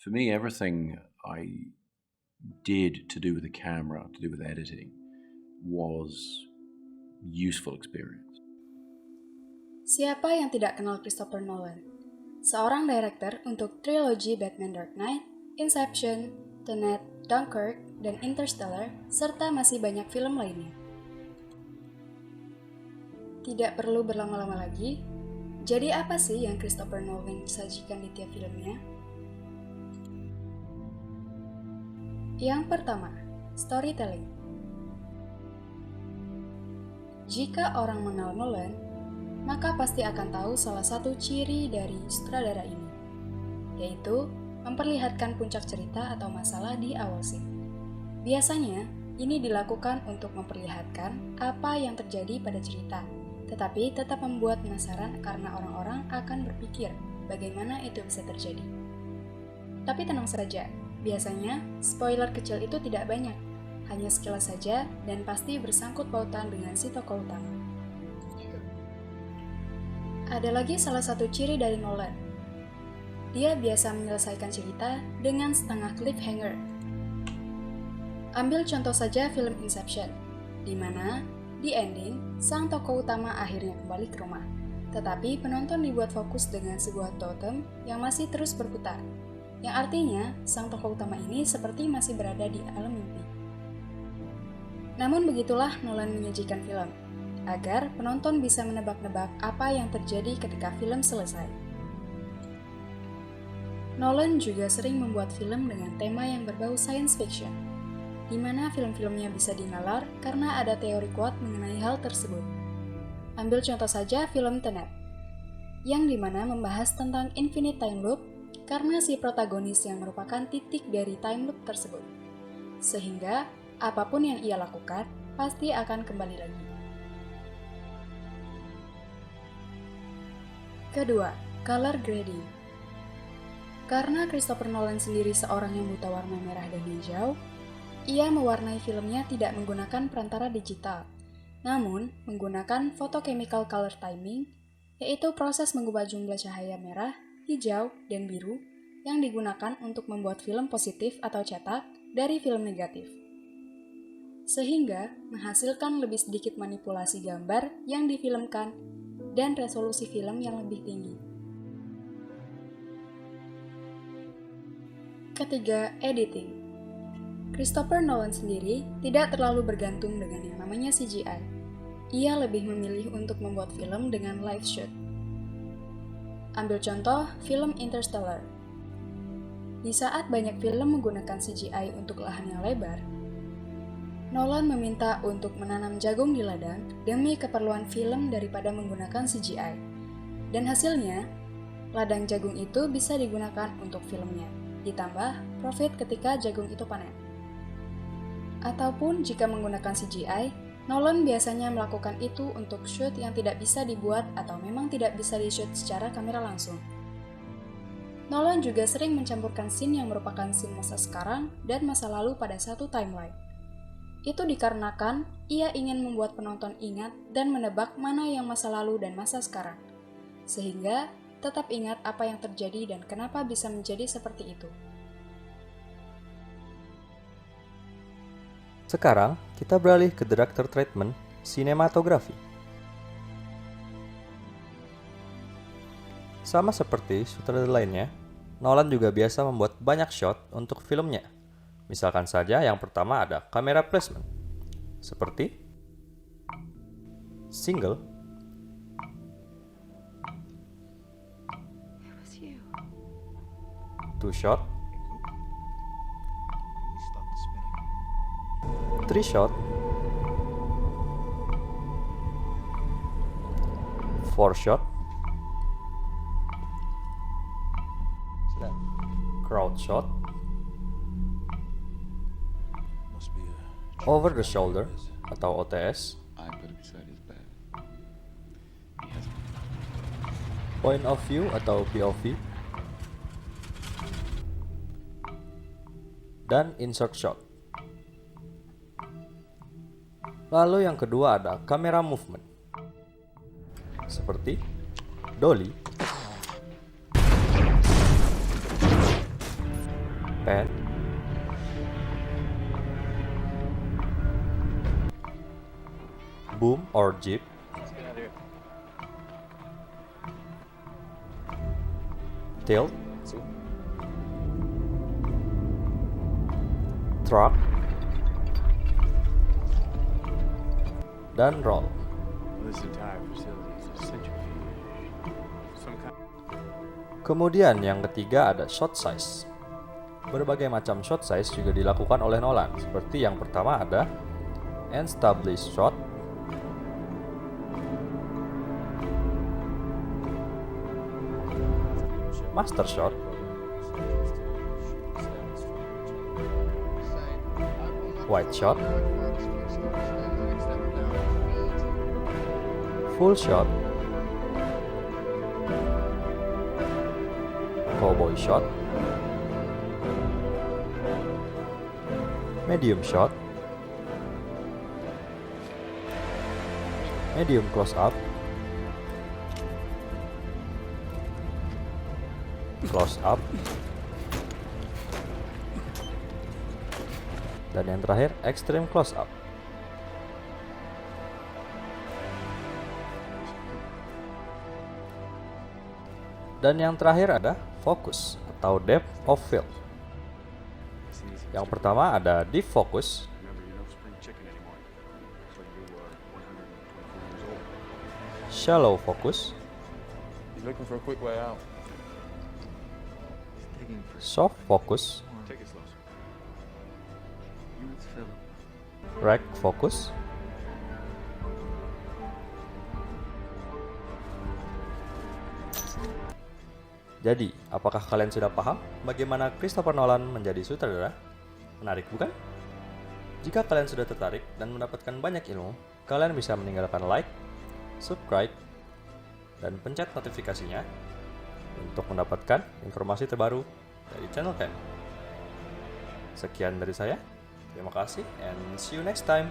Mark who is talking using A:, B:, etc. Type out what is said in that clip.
A: For me, everything I did to do with the camera, to do with editing, was useful experience.
B: Siapa yang tidak kenal Christopher Nolan? Seorang director untuk trilogi Batman Dark Knight, Inception, Tenet, Dunkirk, dan Interstellar, serta masih banyak film lainnya. Tidak perlu berlama-lama lagi, jadi apa sih yang Christopher Nolan sajikan di tiap filmnya? Yang pertama, storytelling. Jika orang mengenal Nolan, maka pasti akan tahu salah satu ciri dari sutradara ini, yaitu memperlihatkan puncak cerita atau masalah di awal scene. Biasanya, ini dilakukan untuk memperlihatkan apa yang terjadi pada cerita, tetapi tetap membuat penasaran karena orang-orang akan berpikir bagaimana itu bisa terjadi. Tapi tenang saja, biasanya spoiler kecil itu tidak banyak, hanya sekilas saja dan pasti bersangkut pautan dengan si tokoh utama. Ada lagi salah satu ciri dari Nolan. Dia biasa menyelesaikan cerita dengan setengah cliffhanger. Ambil contoh saja film Inception, di mana di ending, sang tokoh utama akhirnya kembali ke rumah. Tetapi penonton dibuat fokus dengan sebuah totem yang masih terus berputar, yang artinya sang tokoh utama ini seperti masih berada di alam mimpi. Namun begitulah Nolan menyajikan film, agar penonton bisa menebak-nebak apa yang terjadi ketika film selesai. Nolan juga sering membuat film dengan tema yang berbau science fiction, di mana film-filmnya bisa dinalar karena ada teori kuat mengenai hal tersebut. Ambil contoh saja film Tenet, yang dimana membahas tentang infinite time loop karena si protagonis yang merupakan titik dari time loop tersebut. Sehingga, apapun yang ia lakukan, pasti akan kembali lagi. Kedua, color grading. Karena Christopher Nolan sendiri seorang yang buta warna merah dan hijau, ia mewarnai filmnya tidak menggunakan perantara digital, namun menggunakan photochemical color timing, yaitu proses mengubah jumlah cahaya merah, hijau, dan biru yang digunakan untuk membuat film positif atau cetak dari film negatif. Sehingga menghasilkan lebih sedikit manipulasi gambar yang difilmkan dan resolusi film yang lebih tinggi. Ketiga, editing. Christopher Nolan sendiri tidak terlalu bergantung dengan yang namanya CGI. Ia lebih memilih untuk membuat film dengan live shoot. Ambil contoh film Interstellar. Di saat banyak film menggunakan CGI untuk lahan yang lebar, Nolan meminta untuk menanam jagung di ladang demi keperluan film daripada menggunakan CGI. Dan hasilnya, ladang jagung itu bisa digunakan untuk filmnya, ditambah profit ketika jagung itu panen. Ataupun jika menggunakan CGI, Nolan biasanya melakukan itu untuk shoot yang tidak bisa dibuat atau memang tidak bisa di-shoot secara kamera langsung. Nolan juga sering mencampurkan scene yang merupakan scene masa sekarang dan masa lalu pada satu timeline. Itu dikarenakan ia ingin membuat penonton ingat dan menebak mana yang masa lalu dan masa sekarang, sehingga tetap ingat apa yang terjadi dan kenapa bisa menjadi seperti itu.
C: Sekarang, kita beralih ke director treatment sinematografi. Sama seperti sutradara lainnya, Nolan juga biasa membuat banyak shot untuk filmnya. Misalkan saja yang pertama ada camera placement, seperti single, two shot, three shot, four shot, crowd shot, over the shoulder atau OTS, point of view atau POV, dan insert shot. Lalu yang kedua ada camera movement, seperti dolly, pan, boom or jeep, tilt, truck, dan roll.
D: This entire facility is a centrifuge. Some kind.
C: Kemudian yang ketiga ada shot size. Berbagai macam shot size juga dilakukan oleh Nolan. Seperti yang pertama ada established shot, master shot, wide shot, full shot, cowboy shot, medium shot, medium close up, close up, dan yang terakhir extreme close up. Dan yang terakhir ada focus atau depth of field. Yang pertama ada deep focus,
D: Remember, you're no spring chicken anymore. So you were 124 years old.
C: shallow focus,
D: He's looking for a quick way out.
C: soft focus,
D: Take it slow.
C: rag focus, Jadi, apakah kalian sudah paham bagaimana Christopher Nolan menjadi sutradara? Menarik bukan? Jika kalian sudah tertarik dan mendapatkan banyak ilmu, kalian bisa meninggalkan like, subscribe, dan pencet notifikasinya untuk mendapatkan informasi terbaru dari channel kami. Sekian dari saya, terima kasih and see you next time.